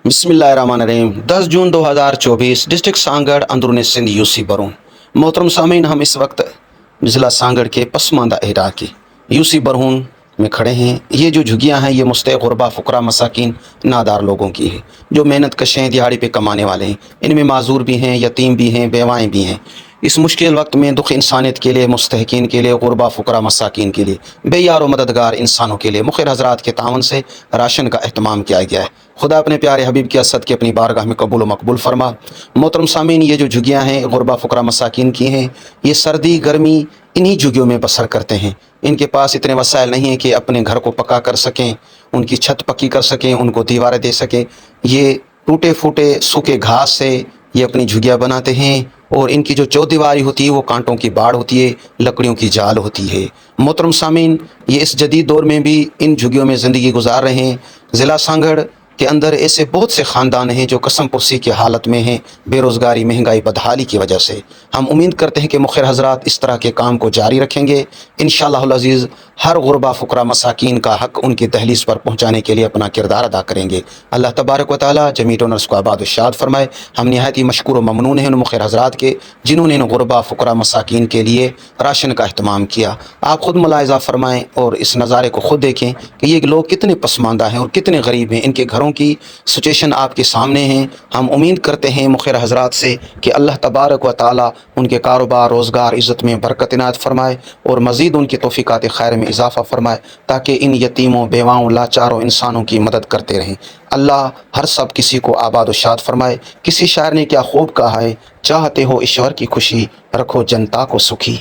बिस्मिल्लाहिर्रहमानिर्रहीम 10 जून 2024 district Sanghar अंदरून Sindh UC बरून। मोहतरम सामीन, हम इस वक्त ज़िला सांगड़ के पसमानदा इलाके यूसी बरहून में खड़े हैं। ये जो झुग्गियाँ हैं ये मुस्तहिक़ गुरबा फ़ुकरा मसाकिन नादार लोगों की है जो मेहनत कश हैं, दिहाड़ी पे कमाने वाले हैं। इनमें माजूर भी हैं, यतीम भी हैं, बेवाएँ भी हैं। इस मुश्किल वक्त में दुख इंसानियत के लिए, मुस्तहिकीन के लिए, गुरबा फ़ुकरा मसाकिन के लिए, बेयार व मददगार इंसानों के लिए मुखिर हज़रात के तावन से राशन का अहतमाम किया गया है। खुदा अपने प्यारे हबीब की असद के अपनी बारगाह में कबूल मकबूल फरमा। मोहतरम सामीन, ये जो झुग्गियाँ हैं गुरबा फ़ुकरा मसाकिन की हैं। ये सर्दी गर्मी इन्हीं झुग्गियों में बसर करते हैं। इनके पास इतने वसाइल नहीं हैं कि अपने घर को पका कर सकें, उनकी छत पक्की कर सकें, उनको दीवारें दे सकें। ये टूटे फूटे सूखे घास से ये अपनी झुग्गियाँ बनाते हैं और इनकी जो चौदीवारी होती है वो कांटों की बाड़ होती है, लकड़ियों की जाल होती है। मोहतरम सामीन, ये इस जदीद दौर में भी इन झुग्गियों में ज़िंदगी गुजार रहे हैं। ज़िला सांगड़ के अंदर ऐसे बहुत से ख़ानदान हैं जो कसम पुरसी की हालत में हैं, बेरोज़गारी, महंगाई, बदहाली की वजह से। हम उम्मीद करते हैं कि मुखिर हज़रात इस तरह के काम को जारी रखेंगे। इंशाअल्लाहुल अज़ीज़ हर गुरबा फ़ुकरा मसाकिन का हक़ उनकी दहलीज़ पर पहुँचाने के लिए अपना किरदार अदा करेंगे। अल्लाह तबारक व तआला जमीत व नर्स को आबाद व शाद फरमाए। हम निहायत ही मशकूर व ममनून हैं उन मुखिर हज़रात के जिन्होंने इन गुरबा फ़ुकरा मसाकिन के लिए राशन का अहतमाम किया। आप ख़ुद मुलाहिज़ा फरमाएँ और इस नज़ारे को ख़ुद देखें कि ये लोग कितने पसमानदा हैं और कितने गरीब हैं। इनके घरों की सिचुएशन आपके सामने हैं। हम उम्मीद करते हैं मुखिर हज़रात से कि अल्लाह तबारक व तआला उनके कारोबार, रोज़गार, इज़्ज़त में बरकत इनायत फरमाए और मज़ीद उनकी तौफ़ीक़ात खैर में इजाफ़ा फरमाए ताकि इन यतीमों, बेवाओं, लाचारों इंसानों की मदद करते रहें। अल्लाह हर सब किसी को आबाद व शाद फरमाए। किसी शायर ने क्या खूब कहा है, चाहते हो ईश्वर की खुशी, रखो जनता को सुखी।